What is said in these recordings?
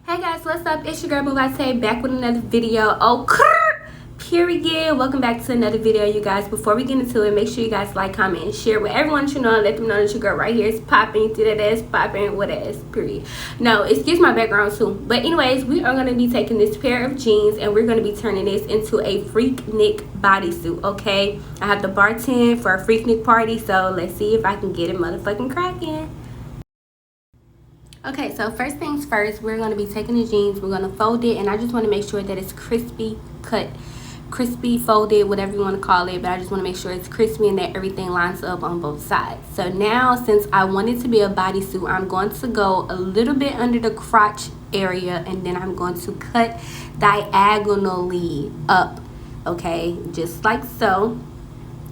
Hey guys, what's up? It's your girl Boo back with another video. Period. Welcome back to another video, you guys. Before we get into it, make sure you guys like, comment, and share with everyone that you know, and let them know that your girl right here is popping through that ass, popping with ass. Period. No, excuse my background too. But anyways, we are gonna be taking this pair of jeans and we're gonna be turning this into a Freaknik bodysuit. Okay, I have the bartend for a Freaknik party, so let's see if I can get it motherfucking cracking. Okay, so first things first, we're going to be taking the jeans, we're going to fold it, and I just want to make sure that it's crispy cut, crispy folded, whatever you want to call it, but I just want to make sure it's crispy and that everything lines up on both sides. So now, since I want it to be a bodysuit, I'm going to go a little bit under the crotch area, and then I'm going to cut diagonally up, okay, just like so.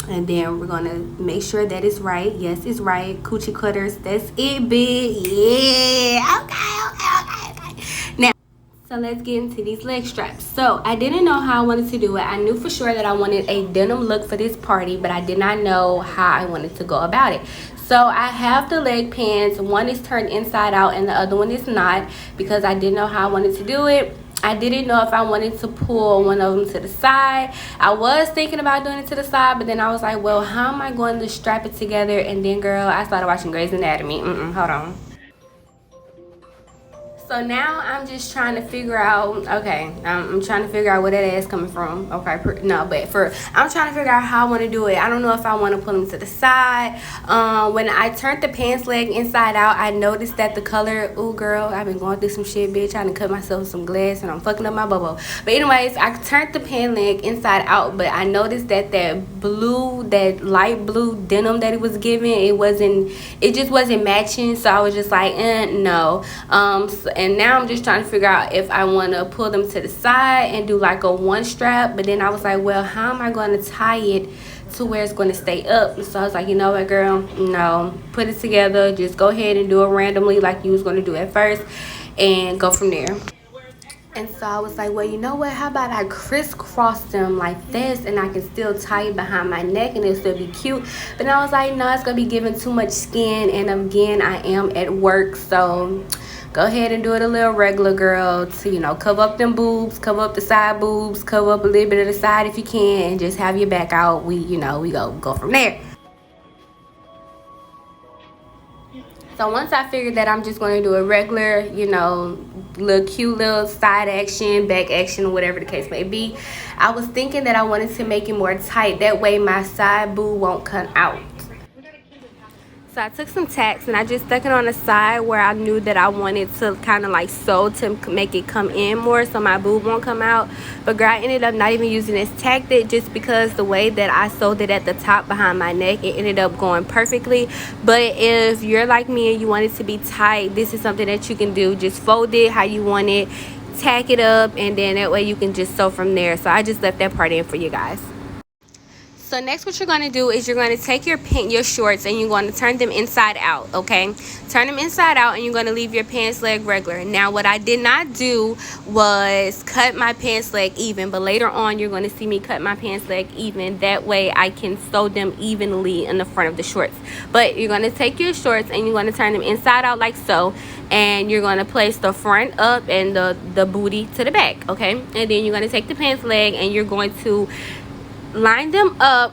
And then we're gonna make sure that it's right. Yes, it's right. Coochie cutters, that's it, big. Yeah, okay. Now, so let's get into these leg straps. So I didn't know how I wanted to do it. I knew for sure that I wanted a denim look for this party, but I did not know how I wanted to go about it. So I have the leg pants. One is turned inside out and the other one is not, because I didn't know how I wanted to do it. I didn't know if I wanted to pull one of them to the side. I was thinking about doing it to the side, but then I was like, well, how am I going to strap it together? And then, girl, I started watching Grey's Anatomy. Hold on. So now I'm just trying to figure out, okay, I'm trying to figure out where that ass coming from. Okay, no, but I'm trying to figure out how I want to do it. I don't know if I want to pull them to the side. When I turned the pants leg inside out, I noticed that the color, ooh, girl, I've been going through some shit, bitch. I done cut myself some glass and I'm fucking up my bubble. But anyways, I turned the pant leg inside out, but I noticed that that blue, that light blue denim that it was giving, it just wasn't matching. So I was just like, no. And now I'm just trying to figure out if I want to pull them to the side and do like a one strap. But then I was like, well, how am I going to tie it to where it's going to stay up? So I was like, you know what, girl, no, put it together. Just go ahead and do it randomly like you was going to do at first and go from there. And so I was like, well, you know what, how about I crisscross them like this and I can still tie it behind my neck and it'll still be cute. But then I was like, no, it's going to be giving too much skin, and again, I am at work, so go ahead and do it a little regular, girl, to, you know, cover up them boobs, cover up the side boobs, cover up a little bit of the side if you can, and just have your back out. We go from there. So once I figured that I'm just going to do a regular, you know, little cute little side action, back action, whatever the case may be, I was thinking that I wanted to make it more tight. That way my side boob won't come out. So I took some tacks and I just stuck it on the side where I knew that I wanted to kind of like sew to make it come in more so my boob won't come out. But girl, I ended up not even using this tack just because the way that I sewed it at the top behind my neck, it ended up going perfectly. But if you're like me and you want it to be tight, this is something that you can do. Just fold it how you want it, tack it up, and then that way you can just sew from there. So I just left that part in for you guys. So next what you're going to do is you're going to take your shorts and you're going to turn them inside out, okay? Turn them inside out and you're going to leave your pants leg regular. Now what I did not do was cut my pants leg even, but later on you're going to see me cut my pants leg even. That way I can sew them evenly in the front of the shorts. But you're going to take your shorts and you're going to turn them inside out like so. And you're going to place the front up and the booty to the back, okay? And then you're going to take the pants leg and you're going to line them up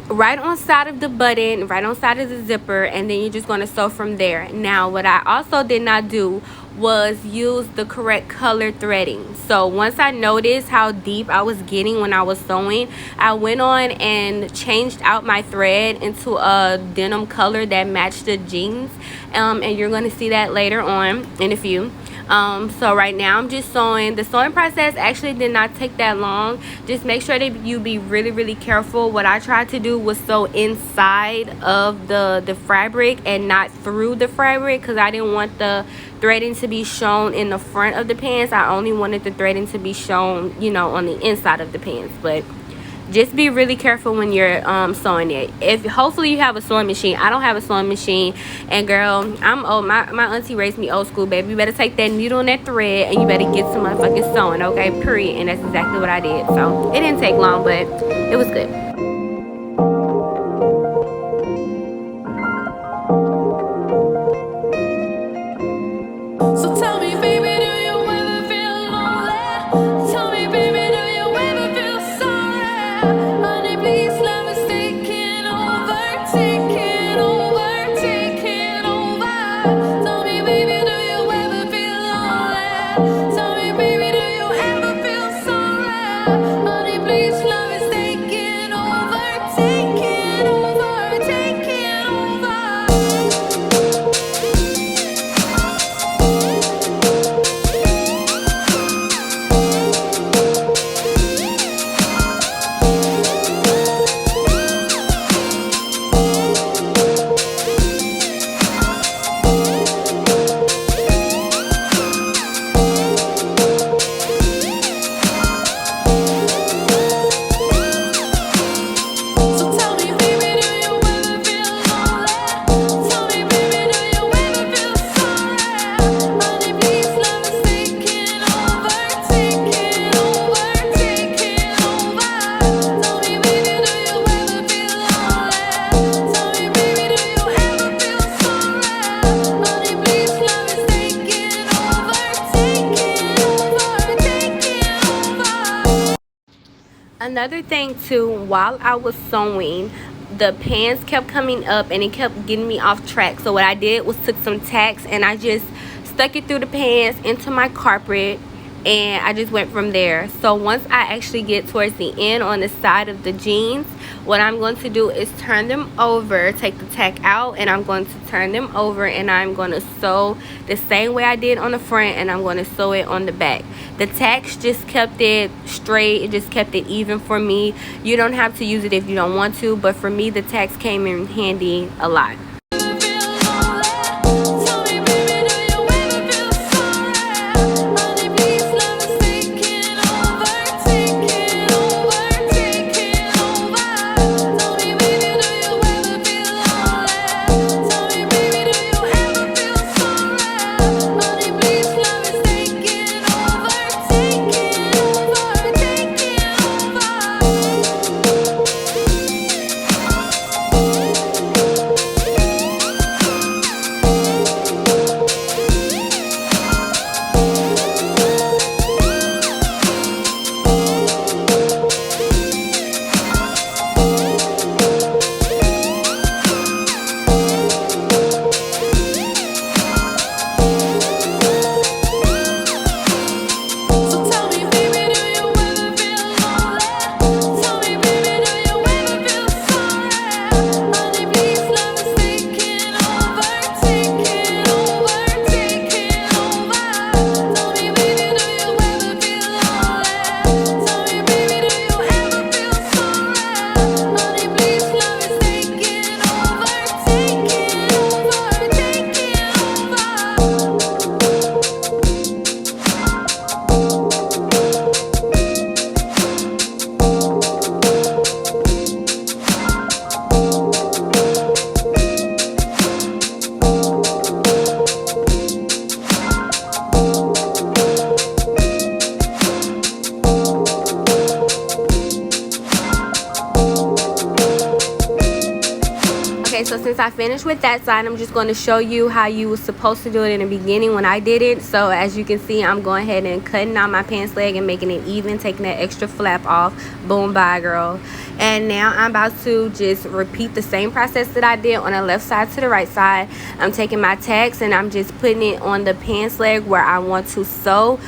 right on side of the button, right on side of the zipper, and then you're just going to sew from there. Now what I also did not do was use the correct color threading. So once I noticed how deep I was getting when I was sewing, I went on and changed out my thread into a denim color that matched the jeans, and you're going to see that later on in a few. So right now I'm just sewing. The sewing process actually did not take that long. Just make sure that you be really careful. What I tried to do was sew inside of the fabric and not through the fabric, because I didn't want the threading to be shown in the front of the pants. I only wanted the threading to be shown, you know, on the inside of the pants. But just be really careful when you're sewing it. Hopefully you have a sewing machine. I don't have a sewing machine, and girl, I'm old. My auntie raised me old school, baby. You better take that needle and that thread and you better get some motherfucking sewing, okay? Period. And that's exactly what I did. So it didn't take long, but it was good. So tell me, baby, do you another thing too, while I was sewing, the pants kept coming up and it kept getting me off track. So what I did was took some tacks and I just stuck it through the pants into my carpet, and I just went from there. So once I actually get towards the end on the side of the jeans, what I'm going to do is turn them over, take the tack out, and I'm going to turn them over, and I'm going to sew the same way I did on the front, and I'm going to sew it on the back. The tacks just kept it straight, it just kept it even for me. You don't have to use it if you don't want to, but for me the tacks came in handy a lot. Okay, so since I finished with that side, I'm just going to show you how you were supposed to do it in the beginning when I did it. So as you can see, I'm going ahead and cutting out my pants leg and making it even, taking that extra flap off. Boom, bye girl. And now I'm about to just repeat the same process that I did on the left side to the right side. I'm taking my tacks and I'm just putting it on the pants leg where I want to sew.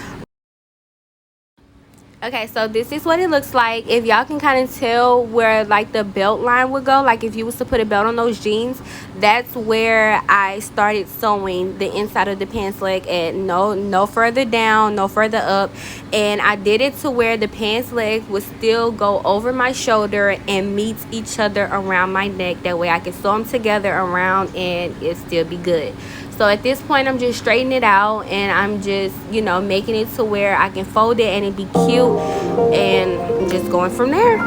Okay, so this is what it looks like. If y'all can kind of tell where like the belt line would go, like if you was to put a belt on those jeans, that's where I started sewing the inside of the pants leg at. No further down, no further up. And I did it to where the pants leg would still go over my shoulder and meet each other around my neck. That way I can sew them together around and it still be good. So at this point, I'm just straightening it out and I'm just, you know, making it to where I can fold it and it be cute, and I'm just going from there.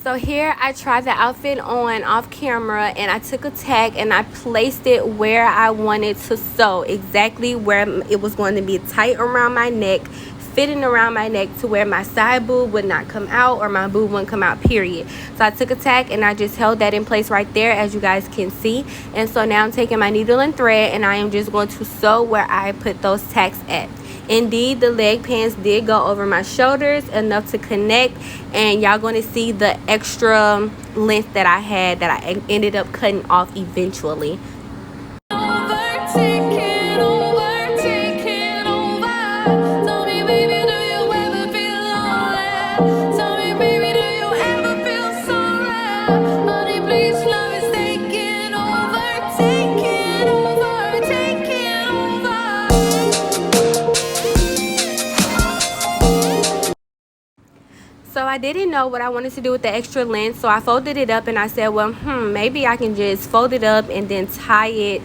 So here I tried the outfit on off camera, and I took a tag and I placed it where I wanted to sew, exactly where it was going to be tight around my neck, fitting around my neck to where my side boob would not come out or my boob wouldn't come out, period. So I took a tack and I just held that in place right there, as you guys can see. And so now I'm taking my needle and thread and I am just going to sew where I put those tacks at. Indeed, the leg pants did go over my shoulders enough to connect, and y'all going to see the extra length that I had that I ended up cutting off eventually. So I didn't know what I wanted to do with the extra length, so I folded it up and I said, well, maybe I can just fold it up and then tie it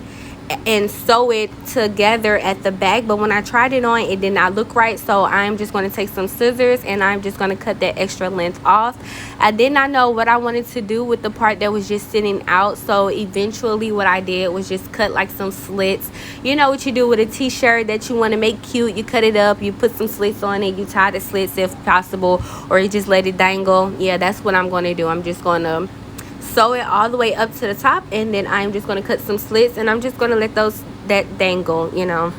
and sew it together at the back, but when I tried it on, it did not look right. So I'm just going to take some scissors and I'm just going to cut that extra length off. I did not know what I wanted to do with the part that was just sitting out, so eventually what I did was just cut like some slits. You know what you do with a t-shirt that you want to make cute, you cut it up, you put some slits on it, you tie the slits if possible, or you just let it dangle. Yeah, that's what I'm going to do. I'm just going to sew it all the way up to the top, and then I'm just going to cut some slits, and I'm just going to let that dangle, you know.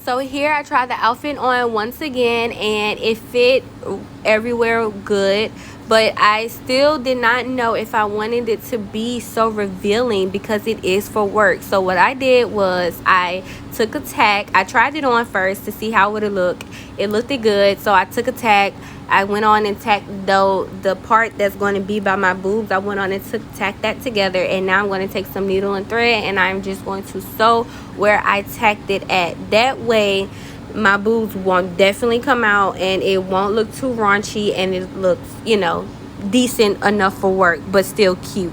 So here I tried the outfit on once again, and it fit everywhere good, but I still did not know if I wanted it to be so revealing because it is for work. So what I did was I took a tack. I tried it on first to see how it would look. It looked good, so I took a tack. I went on and tacked the part that's going to be by my boobs. I went on and tacked that together, and now I'm going to take some needle and thread, and I'm just going to sew where I tacked it at. That way my boobs won't definitely come out, and it won't look too raunchy, and it looks, you know, decent enough for work but still cute.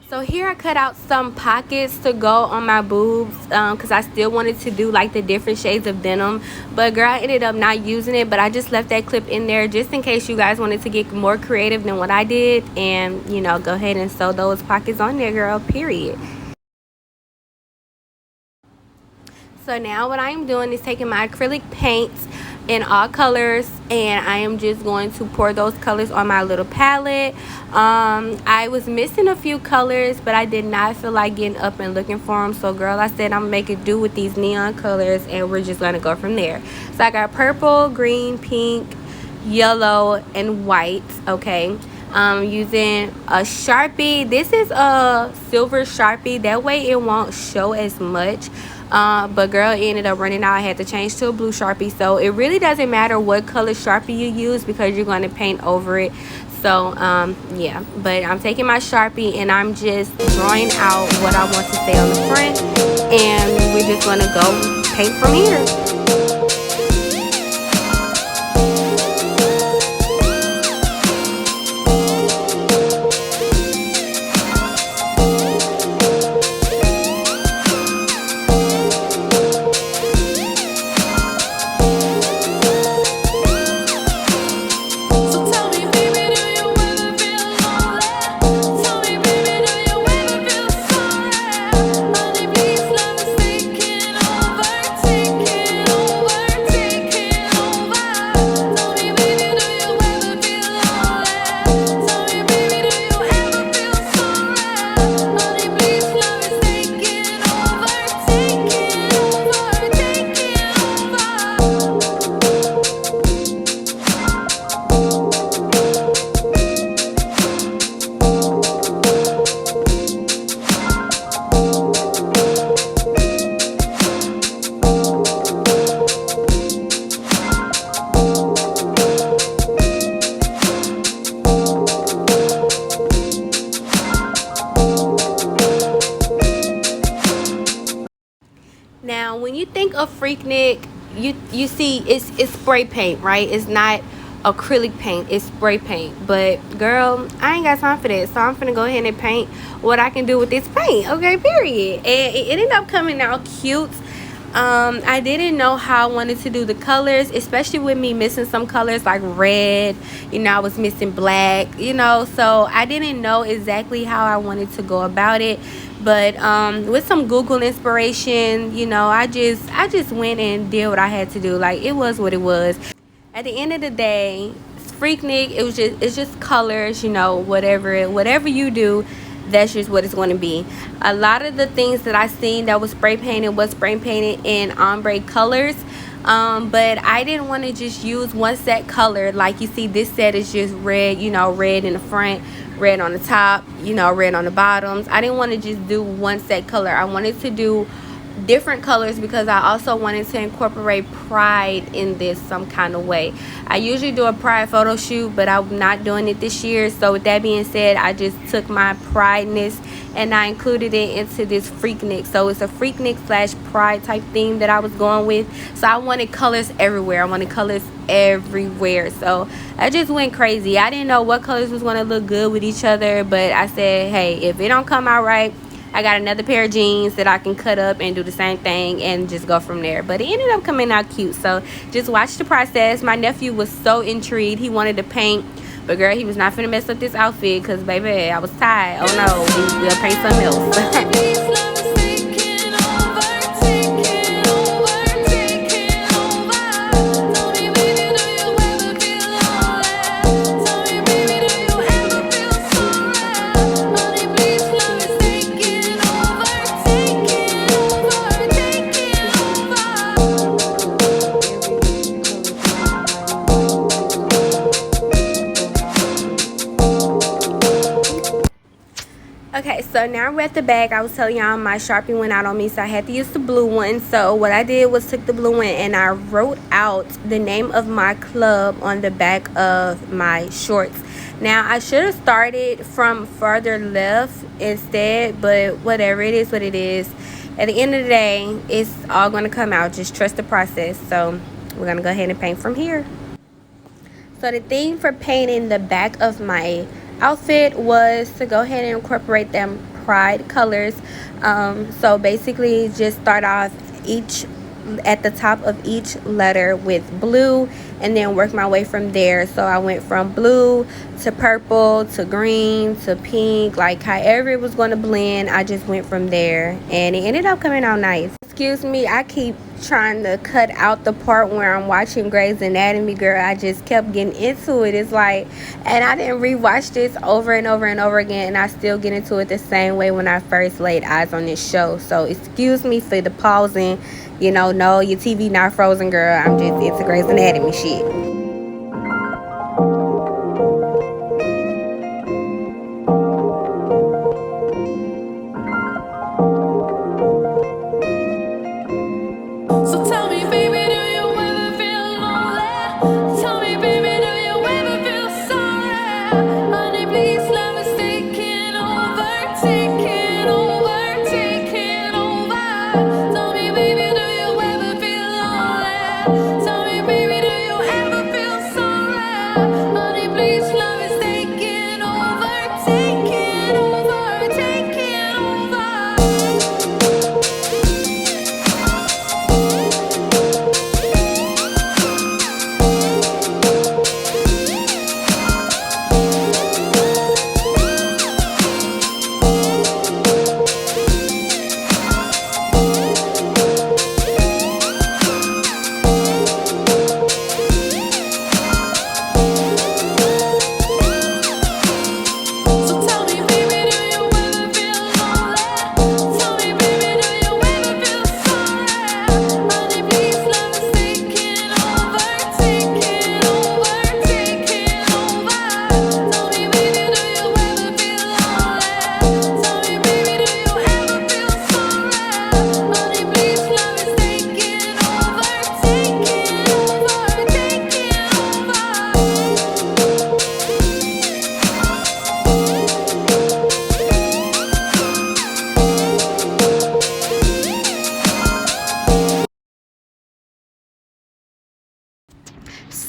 So here I cut out some pockets to go on my boobs because I still wanted to do like the different shades of denim, but girl, I ended up not using it, but I just left that clip in there just in case you guys wanted to get more creative than what I did, and you know, go ahead and sew those pockets on there, girl, period. So now what I am doing is taking my acrylic paints in all colors, and I am just going to pour those colors on my little palette. I was missing a few colors, but I did not feel like getting up and looking for them, so girl, I said I'm gonna make it do with these neon colors, and we're just gonna go from there. So I got purple, green, pink, yellow, and white. Okay, using a Sharpie. This is a silver Sharpie, that way it won't show as much. But girl, it ended up running out. I had to change to a blue Sharpie. So it really doesn't matter what color Sharpie you use because you're going to paint over it. So yeah, but I'm taking my Sharpie and I'm just drawing out what I want to say on the front, and we're just going to go paint from here. of Freaknik, you see it's spray paint, right? It's not acrylic paint, it's spray paint. But girl, I ain't got time for that, so I'm finna go ahead and paint what I can do with this paint. Okay, period. And it ended up coming out cute. I didn't know how I wanted to do the colors, especially with me missing some colors like red. You know, I was missing black, you know, so I didn't know exactly how I wanted to go about it. But with some Google inspiration, you know, I just went and did what I had to do. Like, it was what it was. At the end of the day, Freaknik, it's just colors, you know, whatever you do, that's just what it's going to be. A lot of the things that I seen that was spray painted was spray painted in ombre colors, but I didn't want to just use one set color. Like you see, this set is just red, you know, red in the front, red on the top, you know, red on the bottoms. I didn't want to just do one set color. I wanted to do different colors because I also wanted to incorporate pride in this some kind of way. I usually do a pride photo shoot, but I'm not doing it this year. So with that being said, I just took my prideness and I included it into this Freaknik. So it's a Freaknik / pride type theme that I was going with. So I wanted colors everywhere. I wanted colors everywhere. So I just went crazy. I didn't know what colors was going to look good with each other, but I said, hey, if it don't come out right, I got another pair of jeans that I can cut up and do the same thing and just go from there. But it ended up coming out cute. So just watch the process. My nephew was so intrigued. He wanted to paint. But girl, he was not finna mess up this outfit because, baby, I was tired. Oh no, we'll paint something else. Okay, so now we're at the back. I was telling y'all my Sharpie went out on me, so I had to use the blue one. So what I did was took the blue one and I wrote out the name of my club on the back of my shorts. Now, I should have started from further left instead, but whatever, it is what it is. At the end of the day, it's all going to come out. Just trust the process. So we're going to go ahead and paint from here. So the thing for painting the back of my outfit was to go ahead and incorporate them pride colors. So basically just start off at the top of each letter with blue and then work my way from there. So I went from blue to purple to green to pink, like however it was going to blend. I just went from there and it ended up coming out nice. Excuse me, I keep trying to cut out the part where I'm watching Grey's Anatomy, girl. I just kept getting into it. It's like, and I didn't rewatch this over and over and over again, and I still get into it the same way when I first laid eyes on this show. So excuse me for the pausing. You know, no, your TV not frozen, girl. I'm just into Grey's Anatomy shit.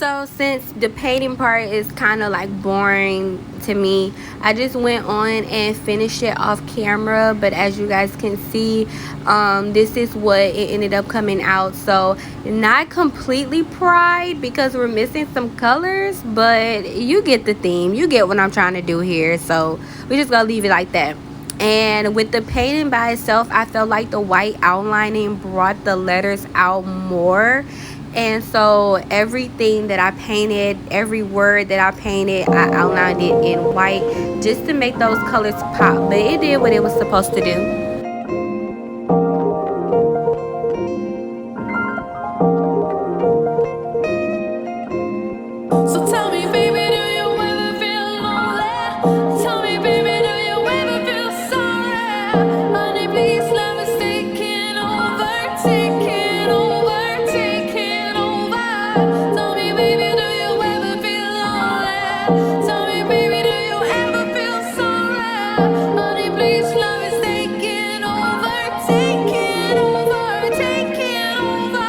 So since the painting part is kind of like boring to me, I just went on and finished it off camera. But as you guys can see, this is what it ended up coming out. So not completely pride because we're missing some colors, but you get the theme, you get what I'm trying to do here. So we just gonna leave it like that. And with the painting by itself, I felt like the white outlining brought the letters out more. And so everything that I painted, every word that I painted, I outlined it in white just to make those colors pop. But it did what it was supposed to do. So tell me, baby, do you ever feel lonely? Tell me, baby, do you ever feel sorry? Honey, please, love is taking over, taking over, taking over. Tell me, baby, do you ever feel lonely? Tell me, baby, do you ever feel sorry? Honey, please, love is taking over, taking over, taking over.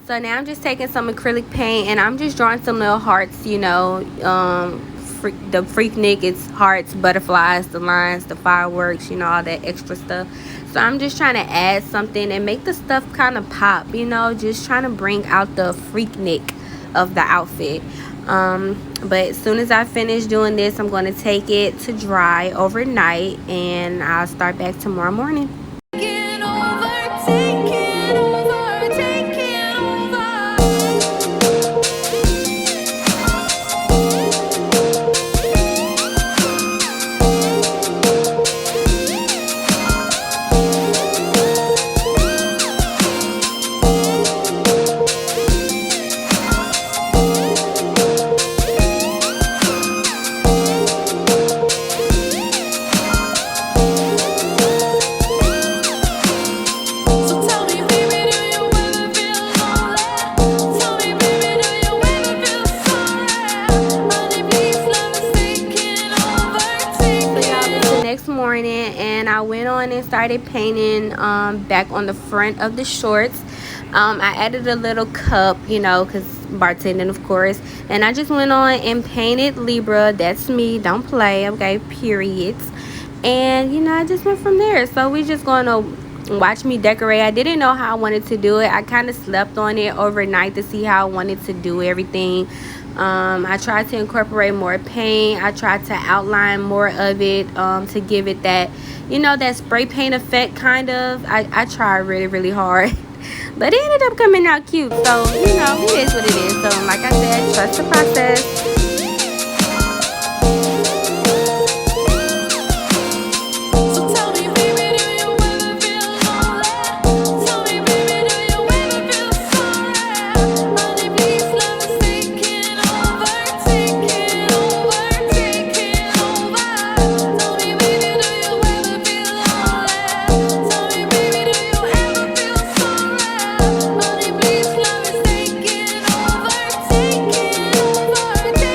So now I'm just taking some acrylic paint and I'm just drawing some little hearts, you know. The Freaknik is hearts, butterflies, the lines, the fireworks, you know, all that extra stuff. So I'm just trying to add something and make the stuff kind of pop, you know, just trying to bring out the Freaknik of the outfit. But as soon as I finish doing this, I'm going to take it to dry overnight and I'll start back tomorrow morning. Taking over, taking over, taking over. So tell me, baby, do you ever feel lonely? Tell me, baby, do you ever feel sorry? Honey, please, love is taking over, So y'all, taking it's the next morning and I went on and started painting back on the front of the shorts. I added a little cup, you know, because bartending, of course, and I just went on and painted Libra. That's me, don't play, okay, periods. And you know, I just went from there. So we just gonna watch me decorate. I didn't know how I wanted to do it. I kind of slept on it overnight to see how I wanted to do everything. I tried to incorporate more paint. I tried to outline more of it to give it that, you know, that spray paint effect kind of. I tried really, really hard. But it ended up coming out cute. So, you know, it is what it is. So, like I said, trust the process. So tell me, baby, do you ever feel lonely? Tell me, baby, do you ever feel sorry? Honey, please, love is taking over, taking over, taking over. Tell me, baby, do you ever feel lonely? Tell me, baby, do you ever feel sorry? Honey, please, love is taking over, taking over, taking over.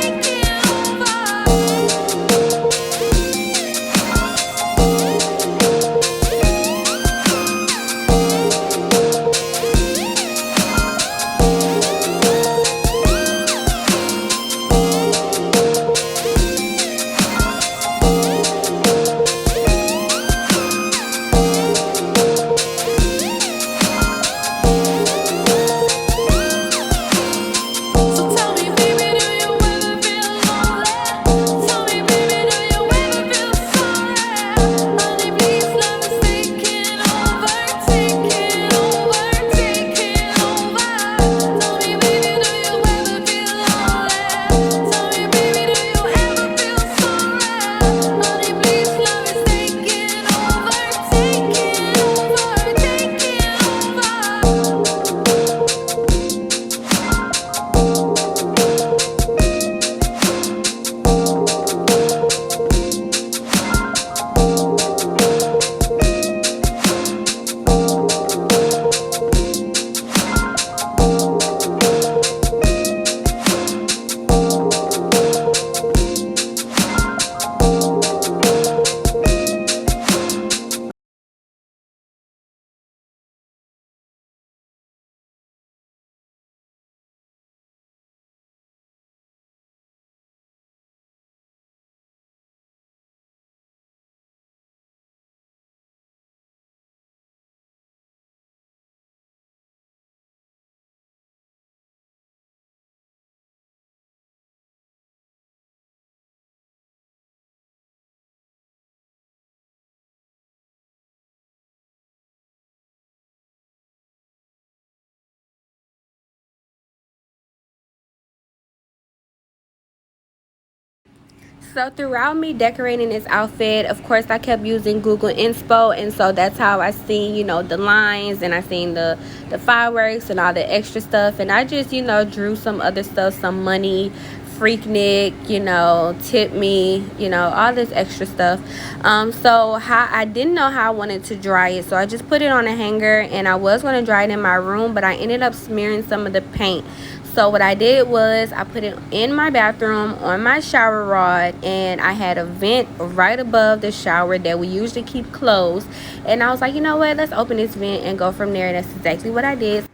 So throughout me decorating this outfit, of course I kept using Google Inspo, and so that's how I seen, you know, the lines, and I seen the fireworks and all the extra stuff, and I just, you know, drew some other stuff, some money, Freaknik, you know, tip me, you know, all this extra stuff. So how I didn't know how I wanted to dry it, so I just put it on a hanger, and I was going to dry it in my room, but I ended up smearing some of the paint. So what I did was I put it in my bathroom on my shower rod, and I had a vent right above the shower that we usually keep closed, and I was like, you know what, let's open this vent and go from there. And that's exactly what I did.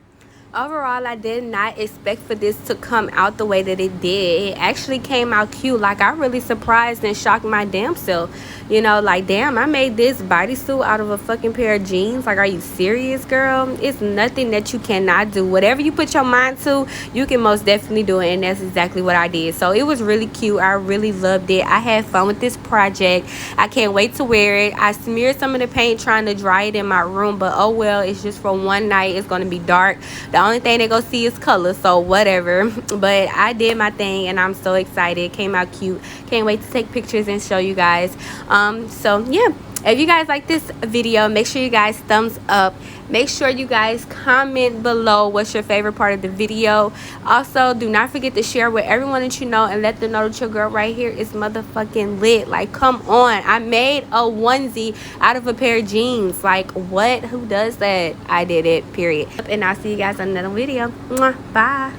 Overall, I did not expect for this to come out the way that it did. It actually came out cute. Like, I really surprised and shocked my damn self. You know, like, damn, I made this bodysuit out of a fucking pair of jeans. Like, are you serious, girl? It's nothing that you cannot do. Whatever you put your mind to, you can most definitely do it, and that's exactly what I did. So it was really cute. I really loved it. I had fun with this project. I can't wait to wear it. I smeared some of the paint trying to dry it in my room, but oh well, it's just for one night. It's going to be dark. The only thing they go see is color, so whatever. But I did my thing, and I'm so excited. Came out cute. Can't wait to take pictures and show you guys. So yeah, if you guys like this video, make sure you guys thumbs up. Make sure you guys comment below what's your favorite part of the video. Also, do not forget to share with everyone that you know, and let them know that your girl right here is motherfucking lit. Like, come on, I made a onesie out of a pair of jeans. Like, what? Who does that? I did it, period. And I'll see you guys on another video. Mwah. Bye.